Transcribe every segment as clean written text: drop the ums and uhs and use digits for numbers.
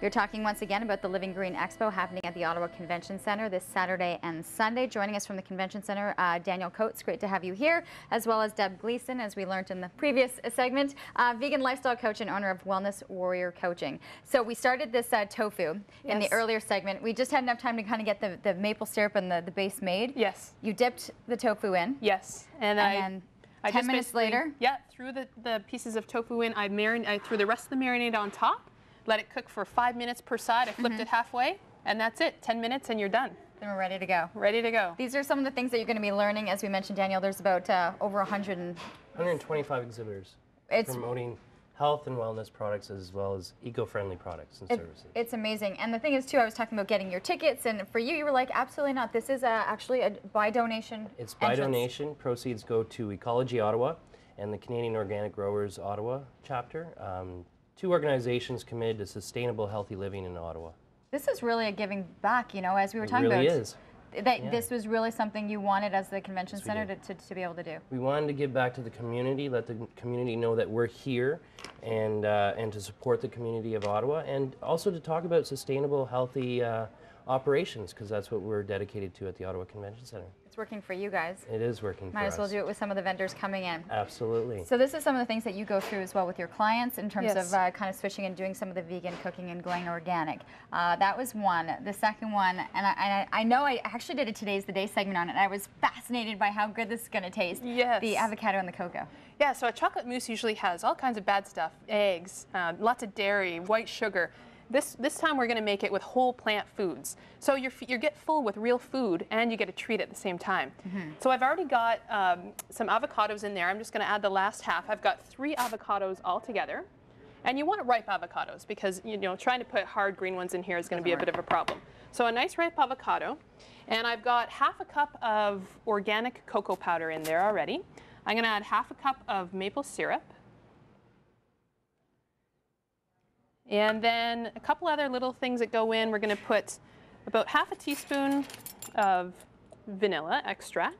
We're talking once again about the Living Green Expo happening at the Ottawa Convention Centre this Saturday and Sunday. Joining us from the Convention Centre, Daniel Coates, great to have you here, as well as Deb Gleason, as we learned in the previous segment, vegan lifestyle coach and owner of Wellness Warrior Coaching. So we started this tofu in the earlier segment. We just had enough time to kind of get the maple syrup and the base made. Yes. You dipped the tofu in. Yes. And then 10 minutes later? Yeah, threw the pieces of tofu in. I threw the rest of the marinade on top. Let it cook for 5 minutes per side. I flipped it halfway, and that's it. 10 minutes, and you're done. Then we're ready to go. Ready to go. These are some of the things that you're going to be learning. As we mentioned, Daniel, there's about over 125 exhibitors promoting health and wellness products as well as eco-friendly products and services. It's amazing. And the thing is, too, I was talking about getting your tickets, and for you were like, absolutely not. This is actually a by donation. It's by donation. Proceeds go to Ecology Ottawa and the Canadian Organic Growers Ottawa chapter. Two organizations committed to sustainable, healthy living in Ottawa. This is really a giving back, you know, as we were talking about. It really is. This was really something you wanted as the convention center to be able to do. We wanted to give back to the community, let the community know that we're here, and to support the community of Ottawa, and also to talk about sustainable, healthy operations, because that's what we're dedicated to at the Ottawa Convention Center. It's working for you guys. It is working for us. Might as well do it with some of the vendors coming in. Absolutely. So this is some of the things that you go through as well with your clients in terms of kind of switching and doing some of the vegan cooking and going organic. That was one. The second one, and I know I actually did a Today's the Day segment on it, and I was fascinated by how good this is going to taste. Yes. The avocado and the cocoa. Yeah, so a chocolate mousse usually has all kinds of bad stuff, eggs, lots of dairy, white sugar. This time we're going to make it with whole plant foods. So you get full with real food and you get a treat at the same time. So I've already got some avocados in there. I'm just going to add the last half. I've got 3 avocados all together. And you want ripe avocados because, you know, trying to put hard green ones in here is going to be a bit of a problem. So a nice ripe avocado. And I've got ½ a cup of organic cocoa powder in there already. I'm going to add ½ a cup of maple syrup. And then a couple other little things that go in. We're going to put about ½ a teaspoon of vanilla extract.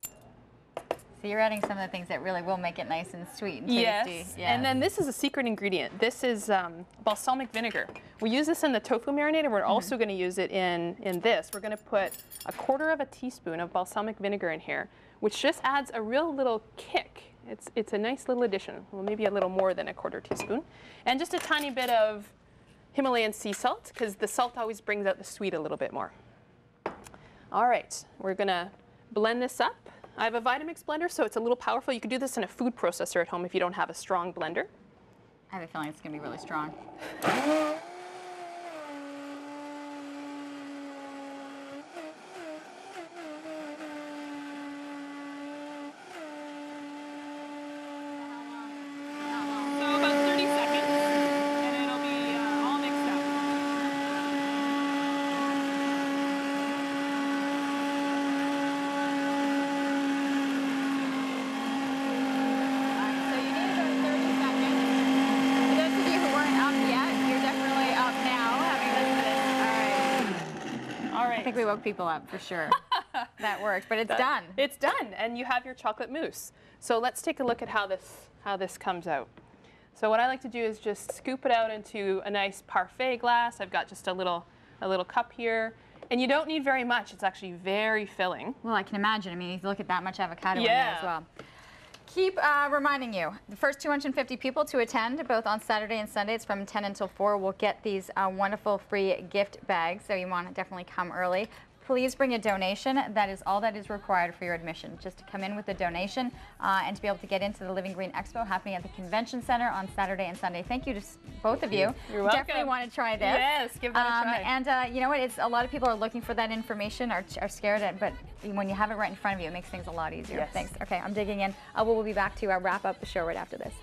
So you're adding some of the things that really will make it nice and sweet and tasty. Yes. And then this is a secret ingredient. This is balsamic vinegar. We use this in the tofu marinade, and we're also going to use it in this. We're going to put ½ a teaspoon of balsamic vinegar in here, which just adds a real little kick. It's a nice little addition. Well, maybe a little more than ½ teaspoon. And just a tiny bit of Himalayan sea salt, because the salt always brings out the sweet a little bit more. All right, we're going to blend this up. I have a Vitamix blender, so it's a little powerful. You can do this in a food processor at home if you don't have a strong blender. I have a feeling it's going to be really strong. I think we woke people up for sure. That worked, but it's done. It's done, and you have your chocolate mousse. So let's take a look at how this comes out. So what I like to do is just scoop it out into a nice parfait glass. I've got just a little cup here, and you don't need very much. It's actually very filling. Well, I can imagine. I mean, you look at that much avocado in there as well. Keep reminding you, the first 250 people to attend, both on Saturday and Sunday, it's from 10 until 4, will get these wonderful free gift bags, so you want to definitely come early. Please bring a donation. That is all that is required for your admission, just to come in with a donation and to be able to get into the Living Green Expo happening at the Convention Center on Saturday and Sunday. Thank you to both of you. You're welcome. Definitely want to try this. Yes, give that a try. And you know what? It's a lot of people are looking for that information, are scared at it, but when you have it right in front of you, it makes things a lot easier. Yes. Thanks. Okay, I'm digging in. We'll be back to wrap up the show right after this.